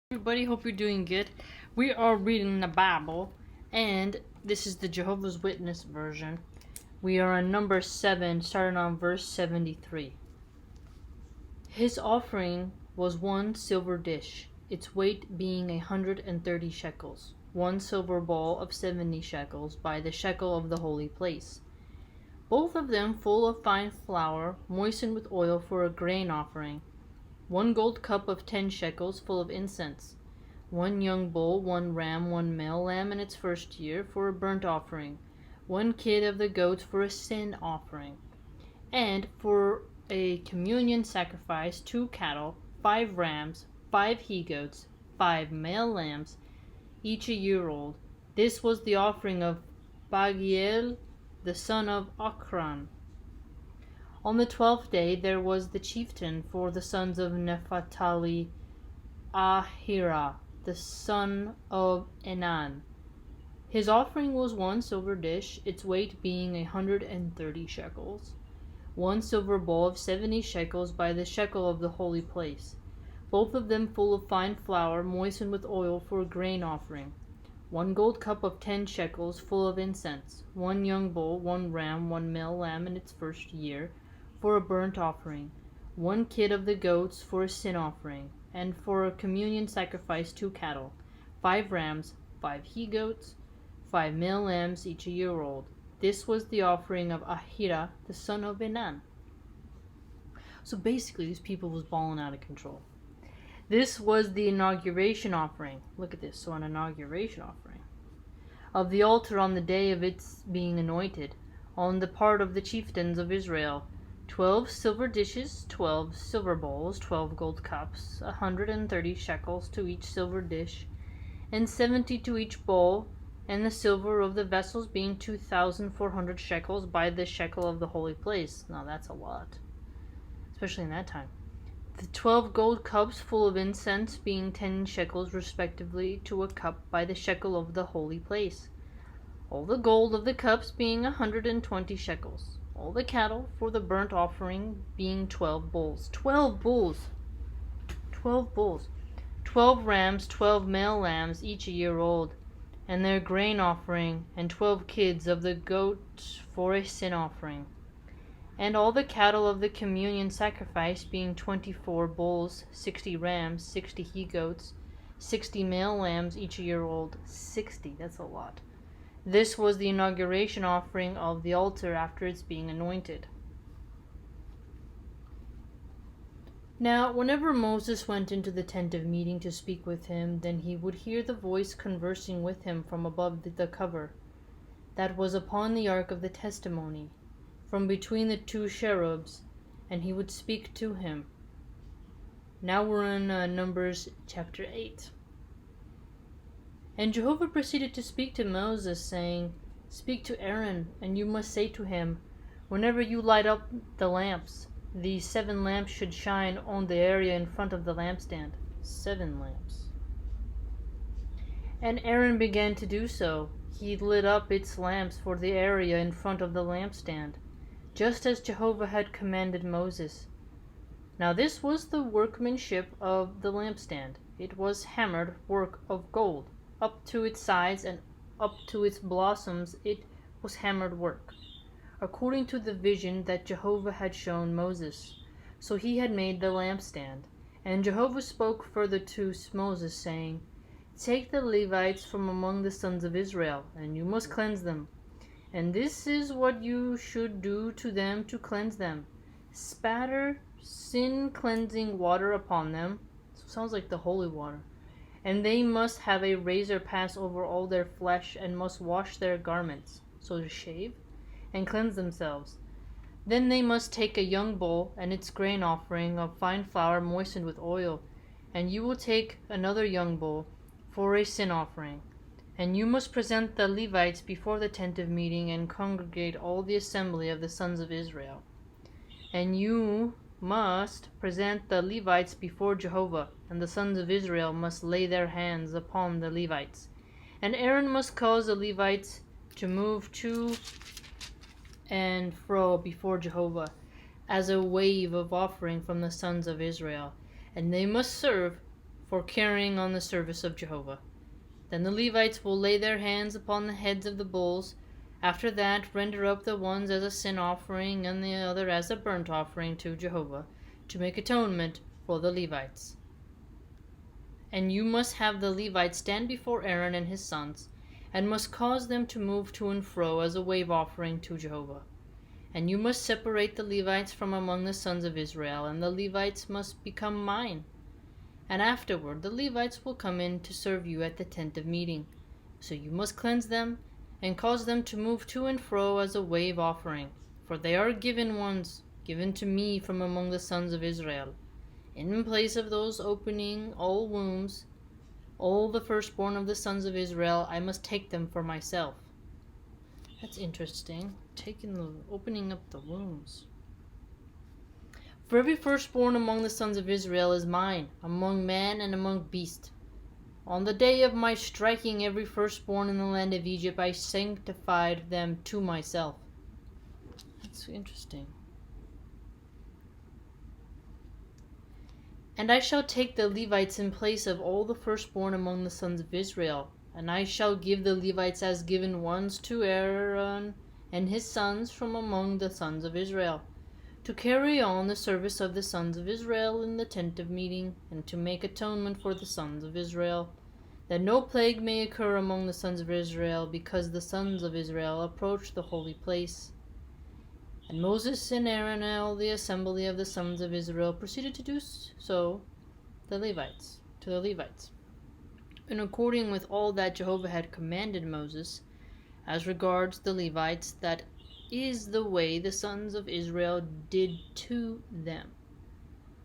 Everybody, hope you're doing good. We are reading the Bible, and this is the Jehovah's Witness version. We are on number 7, starting on verse 73. His offering was 1 silver dish, its weight being 130 shekels, 1 silver bowl of 70 shekels by the shekel of the holy place, both of them full of fine flour, moistened with oil for a grain offering, 1 gold cup of 10 shekels full of incense, 1 young bull, 1 ram, 1 male lamb in its first year for a burnt offering, 1 kid of the goats for a sin offering, and for a communion sacrifice 2 cattle, 5 rams, 5 he-goats, 5 male lambs, each a year old. This was the offering of Pagiel the son of Ochran. On the 12th day there was the chieftain for the sons of Nephtali, Ahira the son of Enan. His offering was 1 silver dish, its weight being 130 shekels, 1 silver bowl of 70 shekels by the shekel of the holy place, both of them full of fine flour, moistened with oil for a grain offering, 1 gold cup of 10 shekels full of incense, 1 young bull, 1 ram, 1 male lamb in its first year for a burnt offering, 1 kid of the goats for a sin offering, and for a communion sacrifice 2 cattle, 5 rams, 5 he-goats, 5 male lambs, each a year old. This was the offering of Ahira the son of Enan. So basically, these people was balling out of control. This was the inauguration offering. Look at this. So an inauguration offering of the altar on the day of its being anointed, on the part of the chieftains of Israel, 12 silver dishes, 12 silver bowls, 12 gold cups, 130 shekels to each silver dish, and 70 to each bowl, and the silver of the vessels being 2,400 shekels by the shekel of the holy place. Now that's a lot, especially in that time. The 12 gold cups full of incense being 10 shekels respectively to a cup by the shekel of the holy place. All the gold of the cups being 120 shekels. All the cattle for the burnt offering being 12 bulls. 12 bulls! 12 bulls. 12 rams, 12 male lambs, each a year old, and their grain offering, and 12 kids of the goats for a sin offering. And all the cattle of the communion sacrifice being 24 bulls, 60 rams, 60 he-goats, 60 male lambs, each a year old. 60, that's a lot. This was the inauguration offering of the altar after its being anointed. Now, whenever Moses went into the tent of meeting to speak with him, then he would hear the voice conversing with him from above the cover that was upon the ark of the testimony, from between the 2 cherubs, and he would speak to him. Now we're in Numbers chapter 8. And Jehovah proceeded to speak to Moses, saying, Speak to Aaron, and you must say to him, Whenever you light up the lamps, the 7 lamps should shine on the area in front of the lampstand. 7 lamps. And Aaron began to do so. He lit up its lamps for the area in front of the lampstand, just as Jehovah had commanded Moses. Now this was the workmanship of the lampstand. It was hammered work of gold. Up to its sides and up to its blossoms it was hammered work, according to the vision that Jehovah had shown Moses. So he had made the lampstand. And Jehovah spoke further to Moses, saying, Take the Levites from among the sons of Israel, and you must cleanse them. And this is what you should do to them to cleanse them. Spatter sin-cleansing water upon them. So it sounds like the holy water. And they must have a razor pass over all their flesh, and must wash their garments, so to shave, and cleanse themselves. Then they must take a young bull and its grain offering of fine flour moistened with oil, and you will take another young bull for a sin offering. And you must present the Levites before the tent of meeting, and congregate all the assembly of the sons of Israel. And you must present the Levites before Jehovah, and the sons of Israel must lay their hands upon the Levites. And Aaron must cause the Levites to move to and fro before Jehovah, as a wave of offering from the sons of Israel. And they must serve for carrying on the service of Jehovah. Then the Levites will lay their hands upon the heads of the bulls. After that, render up the one as a sin offering and the other as a burnt offering to Jehovah, to make atonement for the Levites. And you must have the Levites stand before Aaron and his sons, and must cause them to move to and fro as a wave offering to Jehovah. And you must separate the Levites from among the sons of Israel, and the Levites must become mine. And afterward the Levites will come in to serve you at the tent of meeting. So you must cleanse them, and cause them to move to and fro as a wave offering, for they are given ones, given to me from among the sons of Israel. In place of those opening all wombs, all the firstborn of the sons of Israel, I must take them for myself. That's interesting. Opening up the wombs. For every firstborn among the sons of Israel is mine, among man and among beast. On the day of my striking every firstborn in the land of Egypt, I sanctified them to myself. That's interesting. And I shall take the Levites in place of all the firstborn among the sons of Israel, and I shall give the Levites as given ones to Aaron and his sons from among the sons of Israel, to carry on the service of the sons of Israel in the tent of meeting, and to make atonement for the sons of Israel, that no plague may occur among the sons of Israel, because the sons of Israel approach the holy place. And Moses and Aaron and all the assembly of the sons of Israel proceeded to do so to the Levites, in according with all that Jehovah had commanded Moses, as regards the Levites, that is the way the sons of Israel did to them.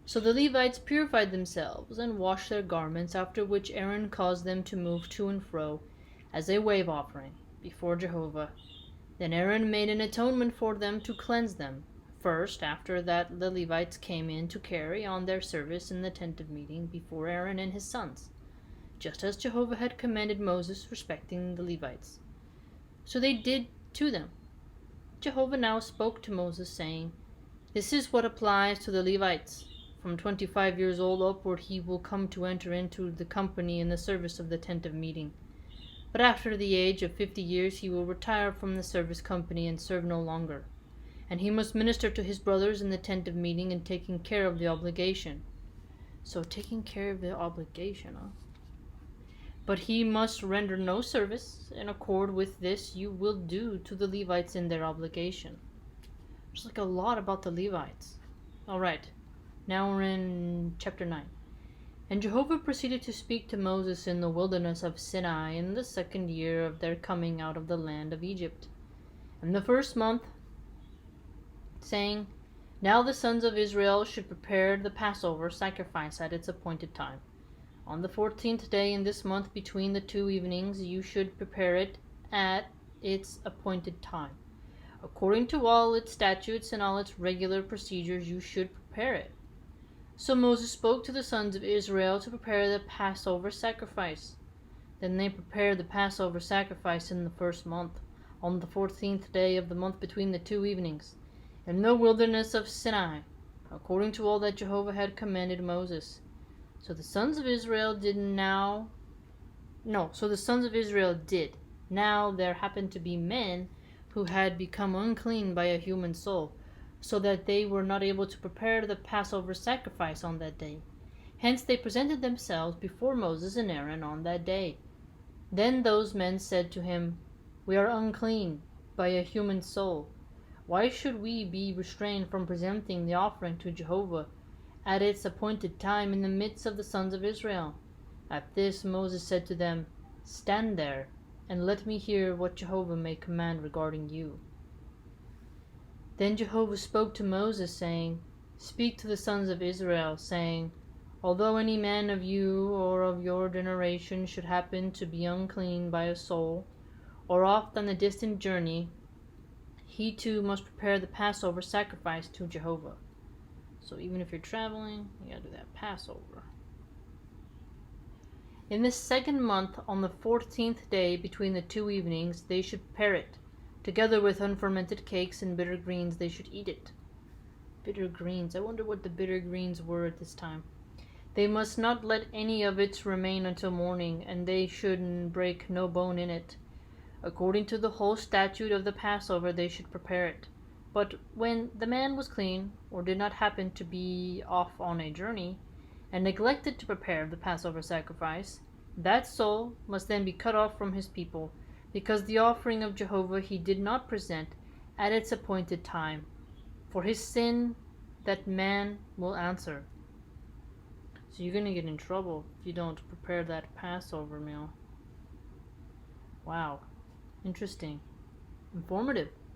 So the Levites purified themselves and washed their garments, after which Aaron caused them to move to and fro as a wave offering before Jehovah. Then Aaron made an atonement for them to cleanse them. First, after that the Levites came in to carry on their service in the tent of meeting before Aaron and his sons, just as Jehovah had commanded Moses respecting the Levites. So they did to them. Jehovah now spoke to Moses, saying, This is what applies to the Levites. From 25 years old upward he will come to enter into the company in the service of the tent of meeting. But after the age of 50 years he will retire from the service company and serve no longer. And he must minister to his brothers in the tent of meeting and taking care of the obligation. So taking care of the obligation, huh? But he must render no service. In accord with this you will do to the Levites in their obligation. There's a lot about the Levites. Alright, now we're in chapter 9. And Jehovah proceeded to speak to Moses in the wilderness of Sinai in the 2nd year of their coming out of the land of Egypt, in the 1st month, saying, Now the sons of Israel should prepare the Passover sacrifice at its appointed time. On the 14th day in this month, between the 2 evenings, you should prepare it at its appointed time. According to all its statutes and all its regular procedures, you should prepare it. So Moses spoke to the sons of Israel to prepare the Passover sacrifice. Then they prepared the Passover sacrifice in the 1st month, on the 14th day of the month between the 2 evenings, in the wilderness of Sinai, according to all that Jehovah had commanded Moses. So the sons of Israel did. Now there happened to be men who had become unclean by a human soul, so that they were not able to prepare the Passover sacrifice on that day. Hence they presented themselves before Moses and Aaron on that day. Then those men said to him, We are unclean by a human soul. Why should we be restrained from presenting the offering to Jehovah at its appointed time in the midst of the sons of Israel? At this Moses said to them, Stand there, and let me hear what Jehovah may command regarding you. Then Jehovah spoke to Moses, saying, Speak to the sons of Israel, saying, Although any man of you or of your generation should happen to be unclean by a soul, or oft on a distant journey, he too must prepare the Passover sacrifice to Jehovah. So even if you're traveling, you gotta do that Passover. In the 2nd month, on the 14th day between the 2 evenings, they should prepare it. Together with unfermented cakes and bitter greens, they should eat it. Bitter greens. I wonder what the bitter greens were at this time. They must not let any of it remain until morning, and they should break no bone in it. According to the whole statute of the Passover they should prepare it. But when the man was clean, or did not happen to be off on a journey, and neglected to prepare the Passover sacrifice, that soul must then be cut off from his people, because the offering of Jehovah he did not present at its appointed time. For his sin that man will answer. So you're going to get in trouble if you don't prepare that Passover meal. Wow. Interesting. Informative.